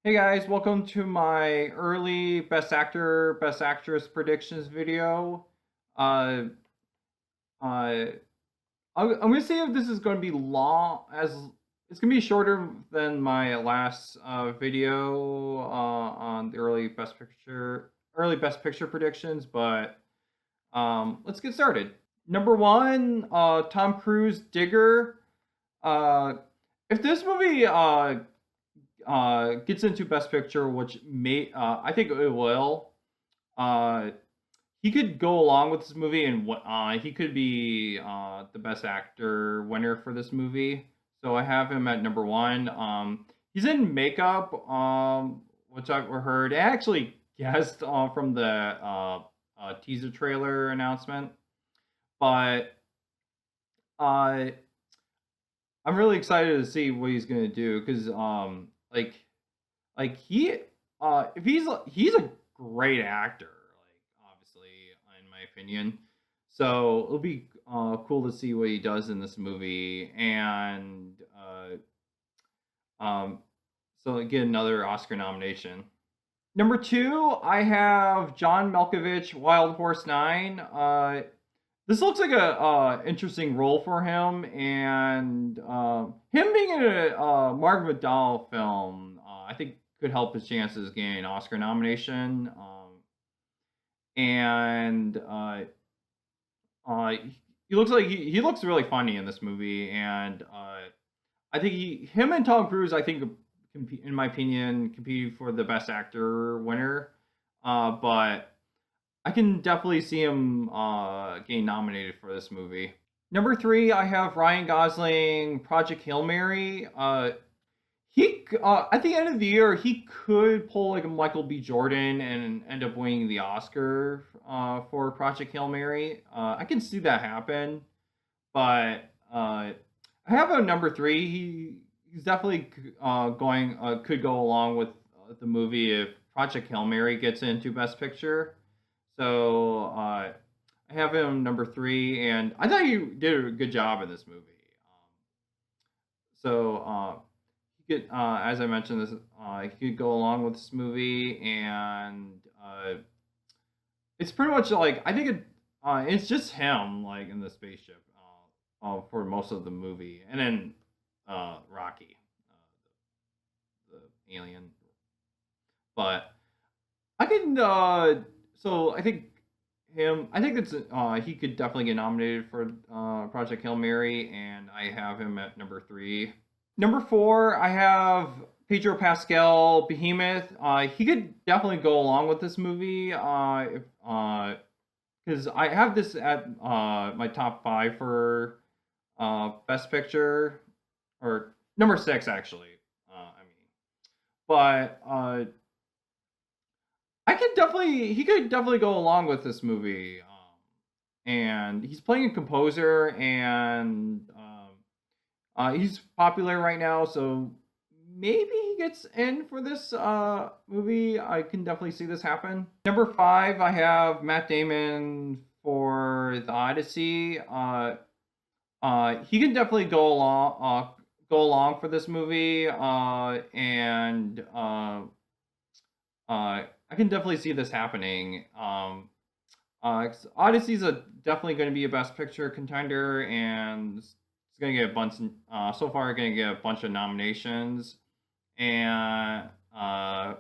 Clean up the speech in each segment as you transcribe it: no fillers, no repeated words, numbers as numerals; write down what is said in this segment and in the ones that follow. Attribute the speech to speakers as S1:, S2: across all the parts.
S1: Hey guys, welcome to my early Best Actor, Best Actress predictions video. Uh, uh, I'm gonna see if this is going to be long, as it's gonna be shorter than my last video on the early Best Picture predictions. But let's get started. Number one, Tom Cruise, Digger. Uh, if this movie gets into Best Picture, which may I think it will. Uh, he could go along with this movie, and he could be the Best Actor winner for this movie. So I have him at number one. He's in makeup, which I've heard. I actually guessed from the teaser trailer announcement, but uh, I'm really excited to see what he's gonna do because like he if he's a great actor, like obviously in my opinion. So it'll be cool to see what he does in this movie, and um so get another Oscar nomination. Number two, I have John Malkovich, Wild Horse Nine. This looks like a interesting role for him, and him being in a Margaret McDowell film, I think could help his chances getting an Oscar nomination. And he looks like he looks really funny in this movie, and I think him and Tom Cruise, I think, in my opinion, competing for the Best Actor winner. But I can definitely see him getting nominated for this movie. Number three, I have Ryan Gosling, Project Hail Mary. He at the end of the year, he could pull like a Michael B. Jordan and end up winning the Oscar for Project Hail Mary. I can see that happen, but I have a number three. He's definitely going could go along with the movie if Project Hail Mary gets into Best Picture. So I have him number three, and I thought he did a good job in this movie. So he could, as I mentioned, this he could go along with this movie, and it's pretty much like I think it's just him like in the spaceship for most of the movie, and then Rocky, the alien. But I can so I think I think it's he could definitely get nominated for Project Hail Mary, and I have him at number three. Number four, I have Pedro Pascal, Behemoth. He could definitely go along with this movie. If because I have this at my top five for Best Picture, or number six actually. I mean, but he could definitely go along with this movie. And he's playing a composer, and he's popular right now, so maybe he gets in for this movie. I can definitely see this happen. Number five, I have Matt Damon for The Odyssey. He can definitely go along for this movie, and I can definitely see this happening. 'Cause Odyssey's a definitely going to be a Best Picture contender, and it's going to get a bunch. So far, going to get a bunch of nominations, and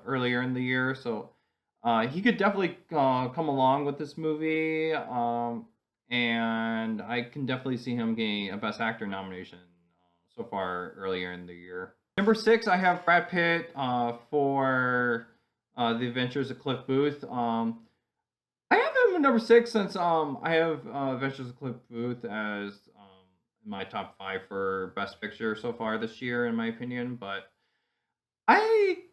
S1: earlier in the year, so he could definitely come along with this movie. And I can definitely see him getting a Best Actor nomination so far earlier in the year. Number six, I have Brad Pitt for The Adventures of Cliff Booth. I have him at number six since I have Adventures of Cliff Booth as my top five for Best Picture so far this year, in my opinion. But I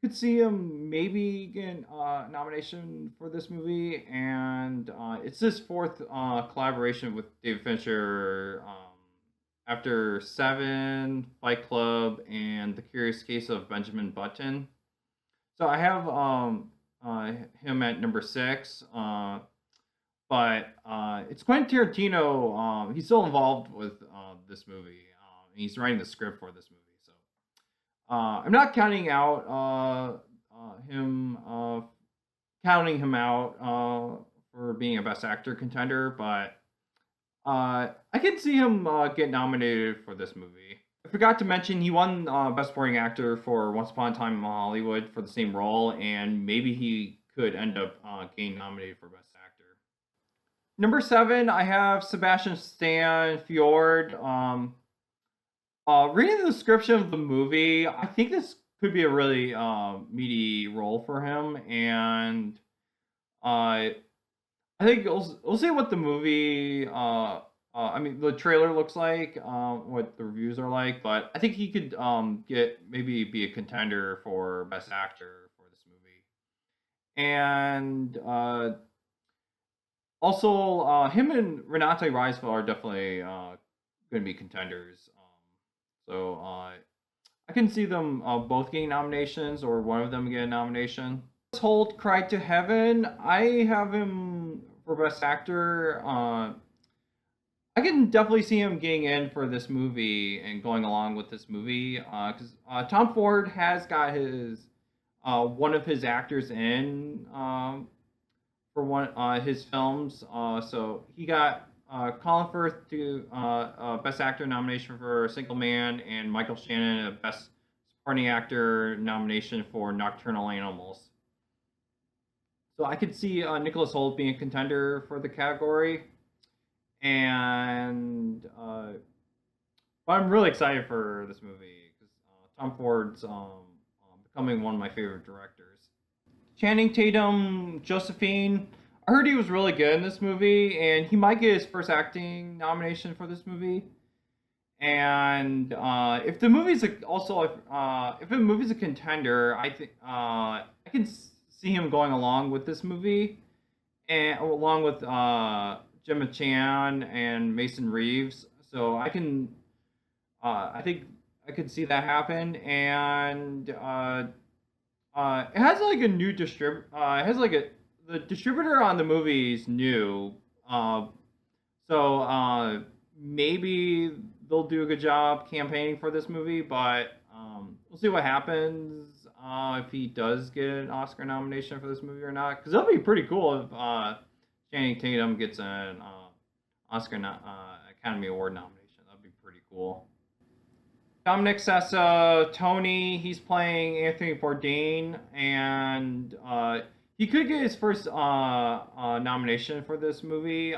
S1: could see him maybe getting a nomination for this movie, and it's his fourth collaboration with David Fincher after Seven, Fight Club, and The Curious Case of Benjamin Button. So I have him at number six. But it's Quentin Tarantino. He's still involved with this movie. He's writing the script for this movie. So I'm not him counting him out for being a Best Actor contender, but I can see him get nominated for this movie. I forgot to mention he won Best Supporting Actor for Once Upon a Time in Hollywood for the same role, and maybe he could end up getting nominated for Best Actor. Number 7, I have Sebastian Stan Fjord. Reading the description of the movie, I think this could be a really meaty role for him, and uh, I think we'll see what the movie. I mean, the trailer looks like, what the reviews are like, but I think he could get maybe be a contender for best actor for this movie, and also him and Renate Reisfeld are definitely going to be contenders. So I can see them both getting nominations or one of them getting a nomination. Holt Cried to Heaven. I have him for Best Actor. I can definitely see him getting in for this movie and going along with this movie because Tom Ford has got his one of his actors in for one his films. So he got Colin Firth to Best Actor nomination for Single Man and Michael Shannon a Best Supporting Actor nomination for Nocturnal Animals. So I could see Nicholas Hoult being a contender for the category, and but I'm really excited for this movie because Tom Ford's becoming one of my favorite directors. Channing Tatum, Josephine. I heard he was really good in this movie, and he might get his first acting nomination for this movie. And if the movie's if the movie's a contender, I think I can see him going along with this movie, and along with Gemma Chan and Mason Reeves. So I think I could see that happen, and it has like a new it has like a the distributor on the movie is new, so maybe they'll do a good job campaigning for this movie, but we'll see what happens if he does get an Oscar nomination for this movie or not. Because that'll be pretty cool if Channing Tatum gets an Academy Award nomination. That'd be pretty cool. Dominic Sessa, Tony, he's playing Anthony Bourdain, and he could get his first nomination for this movie.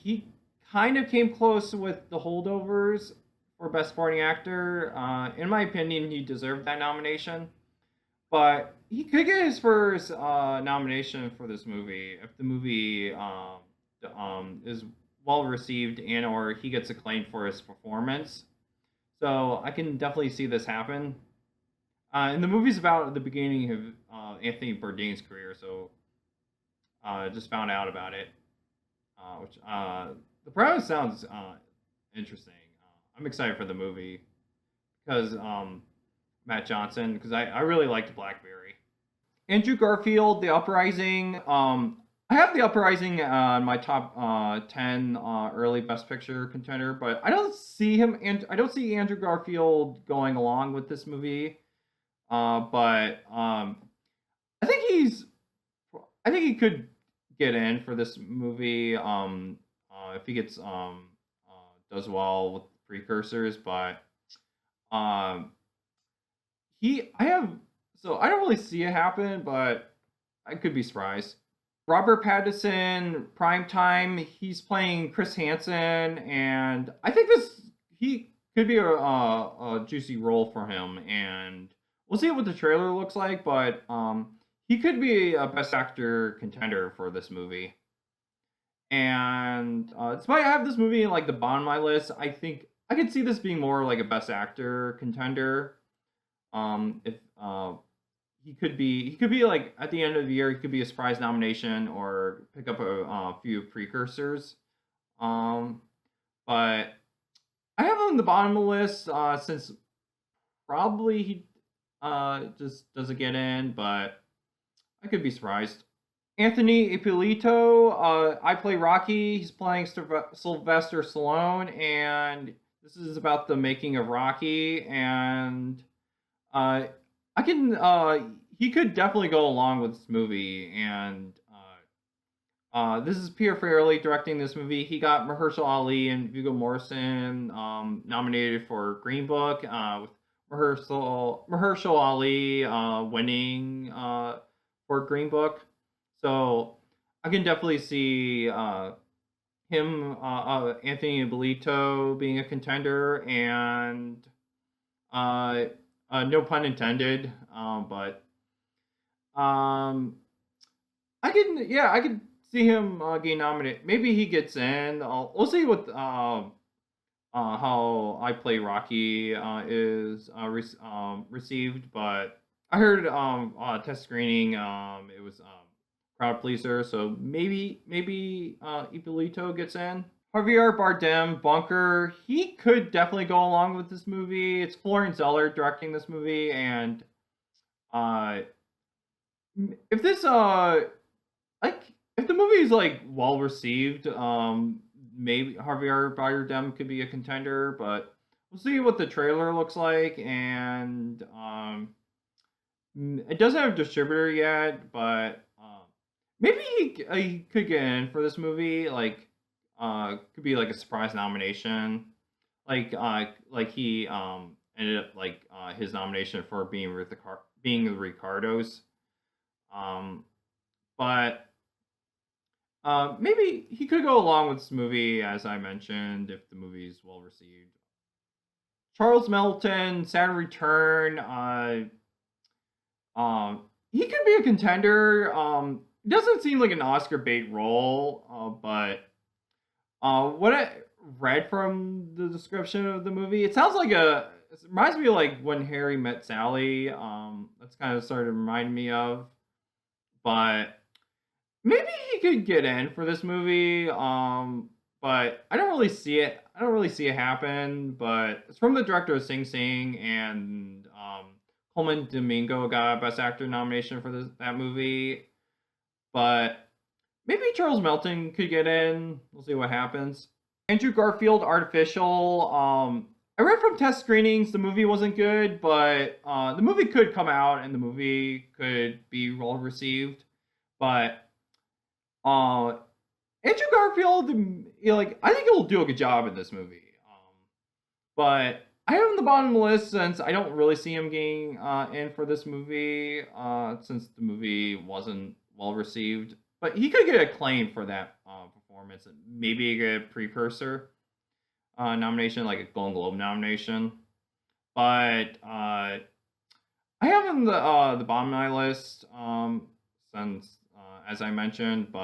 S1: He kind of came close with The Holdovers for Best Supporting Actor. In my opinion, he deserved that nomination, but he could get his first nomination for this movie if the movie is well received and or he gets acclaimed for his performance. So I can definitely see this happen. And the movie's about the beginning of Anthony Bourdain's career, so just found out about it. Which the premise sounds interesting. I'm excited for the movie because Matt Johnson, because I really liked Blackberry. Andrew Garfield, The Uprising. I have The Uprising on my top 10 early Best Picture contender, but I don't see him, and I don't see Andrew Garfield going along with this movie. But I think he could get in for this movie if he gets does well with precursors, but um, I don't really see it happen, but I could be surprised. Robert Pattinson, Primetime, he's playing Chris Hansen, and I think he could be a juicy role for him, and we'll see what the trailer looks like, but he could be a Best Actor contender for this movie. And despite I have this movie in like the bottom of my list, I think I could see this being more like a Best Actor contender. If he could be like at the end of the year, he could be a surprise nomination or pick up a few precursors. Um, but I have him on the bottom of the list since probably he just doesn't get in, but I could be surprised. Anthony Ippolito, I play Rocky. He's playing Sylvester Stallone, and This is about the making of Rocky, and uh, I can he could definitely go along with this movie, and this is Peter Farrelly directing this movie. He got Mahershala Ali and Viggo Mortensen nominated for Green Book, with Mahershala Ali winning for Green Book. So I can definitely see Anthony Bolito being a contender, and uh, no pun intended, but um, I could see him getting nominated. Maybe he gets in. We'll see what how I Play Rocky is received, but I heard test screening it was crowd pleaser, so maybe Ippolito gets in. Javier Bardem, Bunker, he could definitely go along with this movie. It's Florian Zeller directing this movie, and uh, if this like if the movie is like well received, maybe Javier Bardem could be a contender, but we'll see what the trailer looks like, and it doesn't have a distributor yet, but maybe he could get in for this movie. Like, could be like a surprise nomination. Like he ended up like his nomination for being the Ricardos. Um, but maybe he could go along with this movie, as I mentioned, if the movie is well received. Charles Melton, Saturn Return. He could be a contender. It doesn't seem like an Oscar bait role, but what I read from the description of the movie, it sounds like it reminds me of like When Harry Met Sally. That's kind of started to remind me of, but maybe he could get in for this movie. But I don't really see it. I don't really see it happen. But it's from the director of Sing Sing, and Coleman Domingo got a Best Actor nomination for that movie. But maybe Charles Melton could get in. We'll see what happens. Andrew Garfield, Artificial. I read from test screenings the movie wasn't good, but the movie could come out and the movie could be well received. But uh, Andrew Garfield, like I think he'll do a good job in this movie. But I have him on the bottom of the list since I don't really see him getting in for this movie, since the movie wasn't well received. But he could get acclaim for that performance, and maybe get a precursor nomination, like a Golden Globe nomination. But I have him the bottom of my list, since as I mentioned,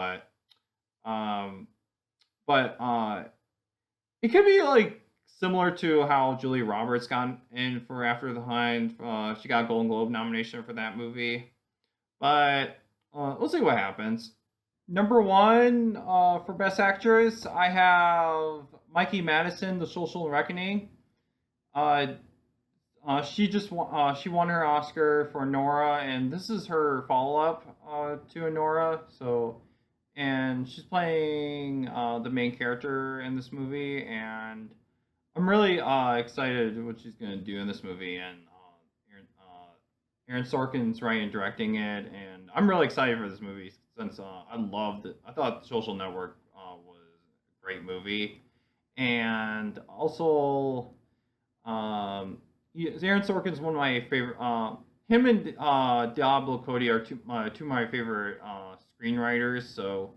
S1: um, but it could be like similar to how Julia Roberts got in for After the Hunt. She got a Golden Globe nomination for that movie, but we'll see what happens. Number one for Best Actress, I have Mikey Madison, The Social Reckoning. Uh, she won her Oscar for Nora, and this is her follow up to Nora. So, and she's playing the main character in this movie, and I'm really excited what she's gonna do in this movie. And Aaron Sorkin's writing and directing it, and I'm really excited for this movie since I loved it. I thought Social Network was a great movie, and also Aaron Sorkin's one of my favorite. Him and Diablo Cody are two of my favorite screenwriters. So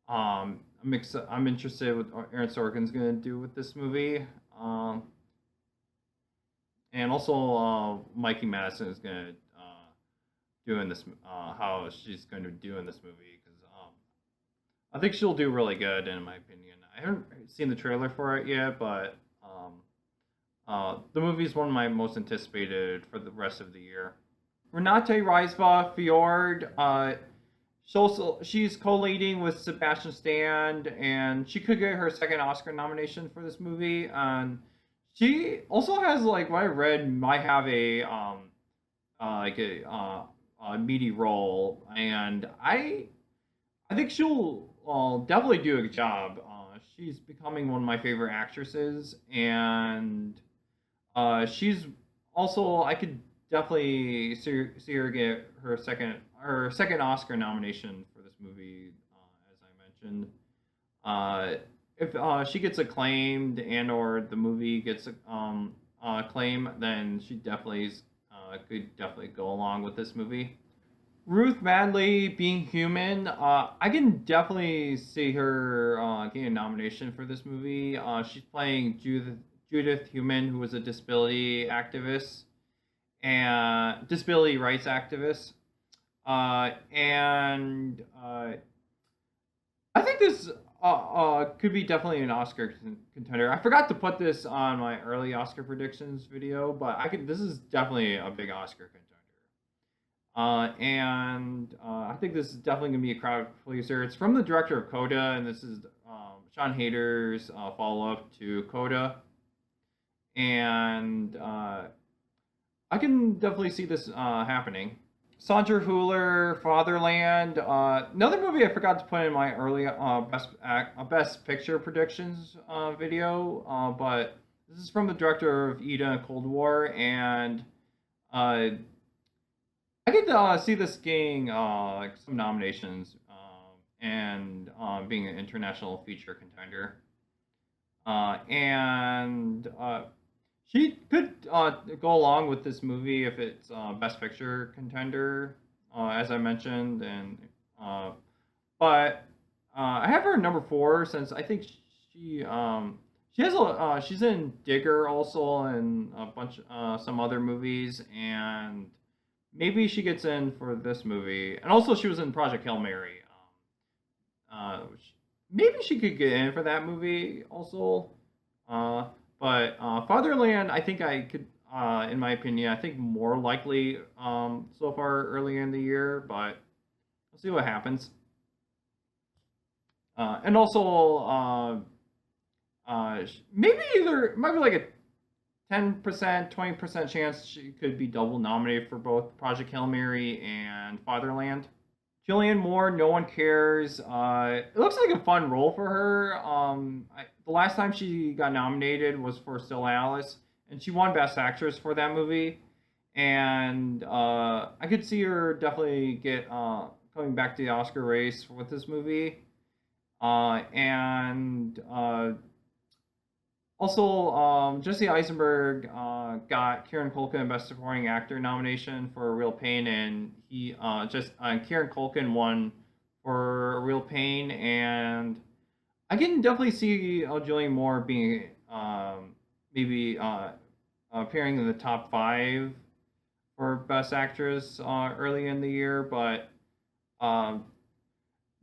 S1: I'm interested with what Aaron Sorkin's gonna do with this movie. And also Mikey Madison is gonna do in this how she's going to do in this movie, because I think she'll do really good in my opinion. I haven't seen the trailer for it yet, but the movie is one of my most anticipated for the rest of the year. Renate Reisva, Fjord. She's co-leading with Sebastian Stan, and she could get her second Oscar nomination for this movie. And she also has, like what I read, might have a like a meaty role, and I think she'll definitely do a good job. she's becoming one of my favorite actresses, and she's also I could definitely see her get her second Oscar nomination for this movie, as I mentioned. Uh, if she gets acclaimed and or the movie gets acclaim, then she definitely could definitely go along with this movie. Ruth Madley being human, I can definitely see her getting a nomination for this movie. She's playing Judith Human, who was a disability activist and disability rights activist. And I think this could be definitely an Oscar contender. I forgot to put this on my early Oscar predictions video, but I could. This is definitely a big Oscar contender. And I think this is definitely going to be a crowd pleaser. It's from the director of Coda, and this is Sean Hayter's follow up to Coda. And I can definitely see this happening. Sandra Hüller, Fatherland. Another movie I forgot to put in my early best picture predictions video, but this is from the director of Ida and Cold War, and I could see this getting like some nominations and being an international feature contender. And she could go along with this movie if it's best picture contender, as I mentioned, and uh, but I have her at number four since I think she has she's in Digger also and a bunch some other movies, and maybe she gets in for this movie, and also she was in Project Hail Mary. Maybe she could get in for that movie also. Uh, but Fatherland, I think I could, in my opinion, I think more likely so far early in the year, but we'll see what happens. And also, maybe either might be like a 10%, 20% chance she could be double nominated for both Project Hail Mary and Fatherland. Jillian Moore, No One Cares. It looks like a fun role for her. The last time she got nominated was for Still Alice, and she won Best Actress for that movie. And I could see her definitely get coming back to the Oscar race with this movie. And Also, Jesse Eisenberg got Kieran Culkin Best Supporting Actor nomination for Real Pain, and he Kieran Culkin won for Real Pain, and I can definitely see Julianne Moore being maybe appearing in the top five for Best Actress early in the year, but um,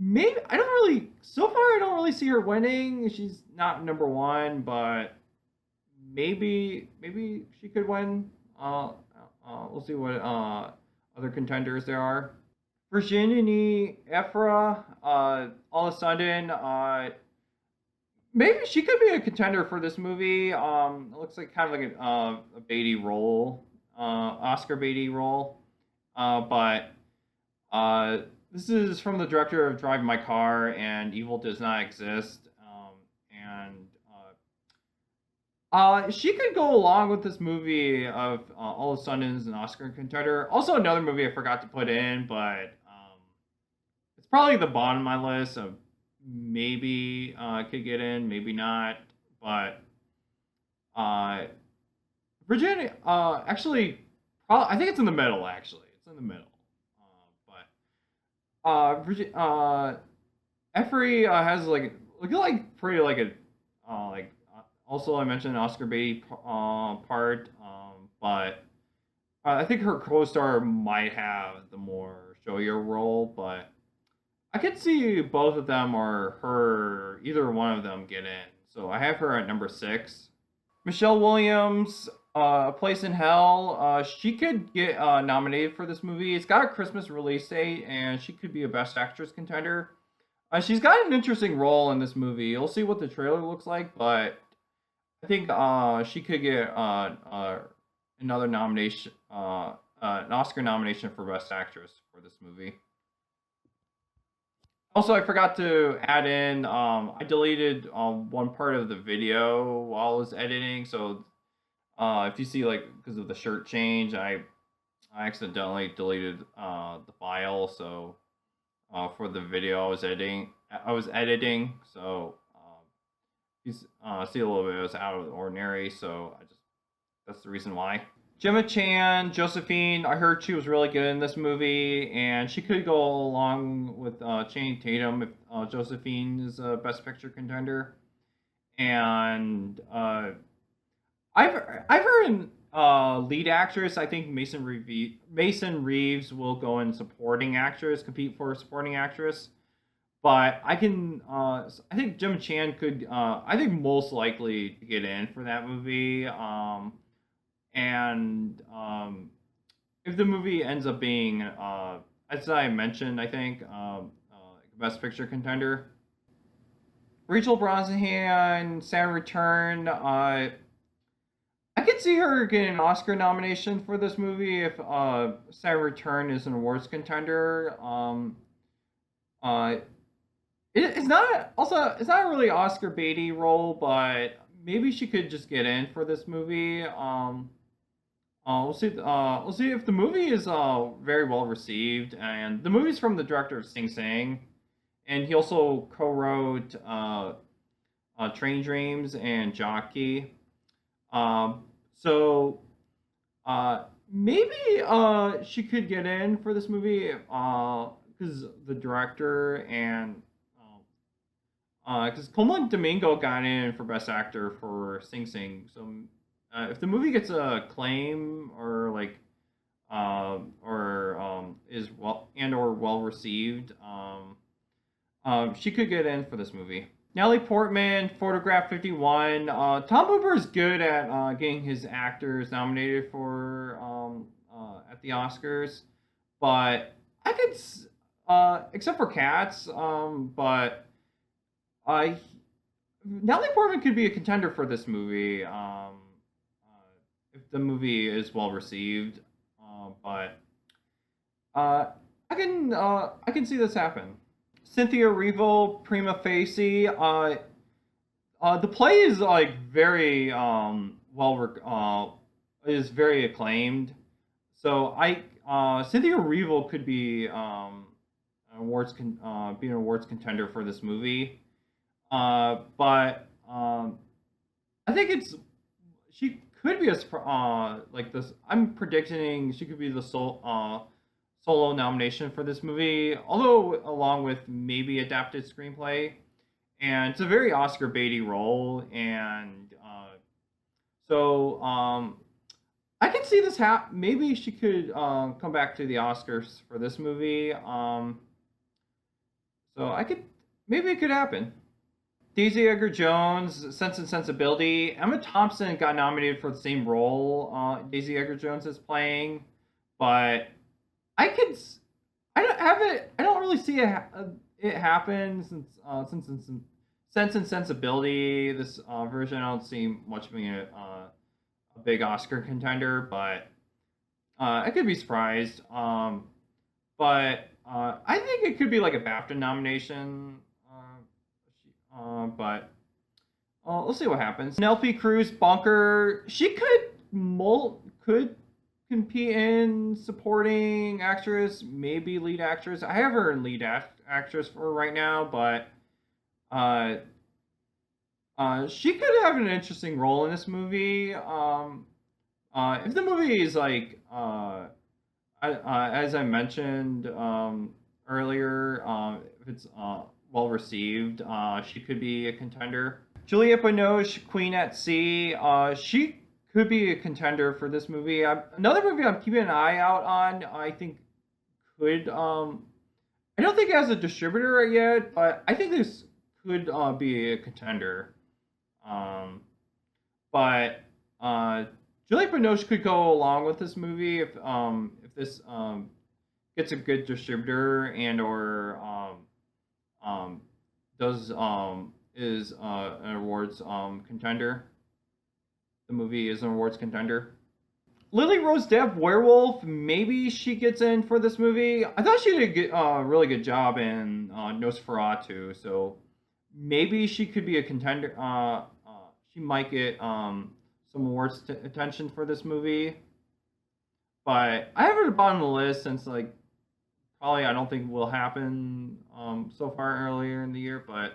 S1: maybe I don't really. So far, I don't really see her winning. She's not number one, but maybe she could win. We'll see what other contenders there are. Virginie Efra, all of a sudden, maybe she could be a contender for this movie. It looks like kind of like a Beatty role, Oscar Beatty role. But this is from the director of Drive My Car and Evil Does Not Exist. And she could go along with this movie of All of a Sudden is an Oscar contender. Also, another movie I forgot to put in, but it's probably the bottom of my list of maybe could get in, maybe not. But uh, Virginia, actually, I think it's in the middle. Actually, it's in the middle. Efri has like pretty like a also I mentioned Oscar Beatty part, but I think her co-star might have the more showier role, but I could see both of them or her either one of them get in. So I have her at number six. Michelle Williams, A Place in Hell. She could get nominated for this movie. It's got a Christmas release date, and she could be a Best Actress contender. She's got an interesting role in this movie. You'll see what the trailer looks like, but I think she could get another nomination, an Oscar nomination for Best Actress for this movie. Also, I forgot to add in. I deleted one part of the video while I was editing. So if you see like because of the shirt change, I accidentally deleted the file. So for the video I was editing. So you see a little bit it was out of the ordinary. So that's the reason why. Gemma Chan, Josephine, I heard she was really good in this movie, and she could go along with Channing Tatum if Josephine is a Best Picture contender. And I've heard lead actress. I think Mason Reeves will go in supporting actress, compete for supporting actress. But I think Gemma Chan could. I think most likely to get in for that movie. And if the movie ends up being, as I mentioned, I think Best Picture contender, Rachel Brosnahan, Sound Return. I could see her getting an Oscar nomination for this movie if Sound Return is an awards contender. Uh, it's not also it's not a really Oscar baity role, but maybe she could just get in for this movie. We'll see. We'll see if the movie is very well received, and the movie's from the director of Sing Sing, and he also co-wrote Train Dreams and Jockey. So maybe she could get in for this movie because the director and because Coleman Domingo got in for Best Actor for Sing Sing. So if the movie gets a claim or like is well received, she could get in for this movie. Natalie Portman, Photograph 51. Tom Hooper is good at getting his actors nominated for at the Oscars, but I could, except for Cats, but I Natalie Portman could be a contender for this movie if the movie is well received. But I can see this happen. Cynthia Erivo, Prima Facie. The play is like very is very acclaimed. So Cynthia Erivo could be be an awards contender for this movie. But I think she could be like this. I'm predicting she could be the solo nomination for this movie, although along with maybe adapted screenplay. And it's a very Oscar baity role, and so I can see this maybe she could come back to the Oscars for this movie. So maybe it could happen. Daisy Edgar Jones, Sense and Sensibility. Emma Thompson got nominated for the same role Daisy Edgar Jones is playing, but I could. I don't have it. I don't really see it happen since Sense and Sensibility. This version, I don't see much being a big Oscar contender, but I could be surprised. But I think it could be like a BAFTA nomination. But we'll see what happens. Penelope Cruz, Bunker. She could compete in supporting actress, maybe lead actress. I have her in lead actress for right now, but she could have an interesting role in this movie. If the movie is like, as I mentioned earlier, if it's well received, she could be a contender. Juliette Binoche, Queen at Sea. She could be a contender for this movie. Another movie I'm keeping an eye out on. I think could. I don't think it has a distributor yet, but I think this could be a contender. But Juliette Binoche could go along with this movie if this gets a good distributor and or is an awards contender. The movie is an awards contender. Lily Rose Depp werewolf. Maybe she gets in for this movie. I thought she did a really good job in Nosferatu. So maybe she could be a contender. She might get some awards attention for this movie. But I have her at the bottom of the list since like probably I don't think will happen so far earlier in the year, but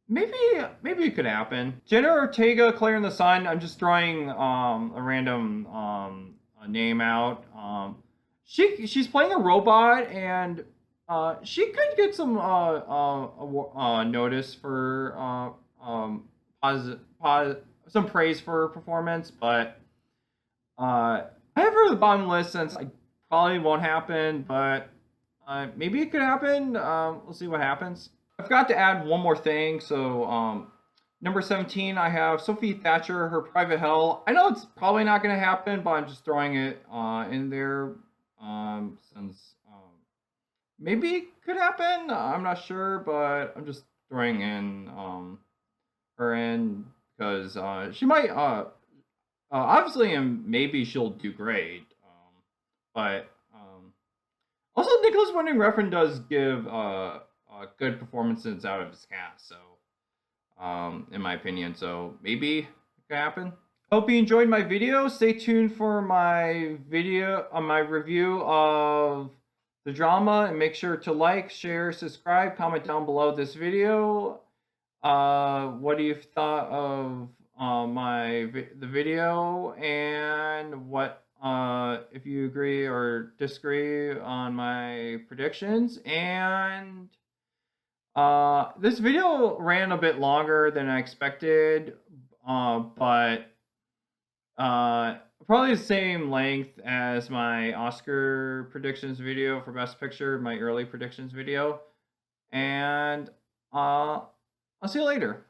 S1: maybe it could happen. Jenna Ortega, Claire in the Sun. I'm just throwing a random a name out. She's playing a robot, and she could get some notice for some praise for her performance, but I have her at the bottom list since I probably won't happen, but maybe it could happen. We'll see what happens. I forgot to add one more thing. So, number 17, I have Sophie Thatcher, Her Private Hell. I know it's probably not going to happen, but I'm just throwing it in there since maybe it could happen. I'm not sure, but I'm just throwing in her in because she might. Obviously, and maybe she'll do great. But also, Nicholas Winding Refn does give good performances out of his cast. So, in my opinion, so maybe it could happen. Hope you enjoyed my video. Stay tuned for my video on my review of the drama, and make sure to like, share, subscribe, comment down below this video. What do you thought of the video, and what if you agree or disagree on my predictions. And this video ran a bit longer than I expected, but probably the same length as my Oscar predictions video for Best Picture, my early predictions video. And I'll see you later.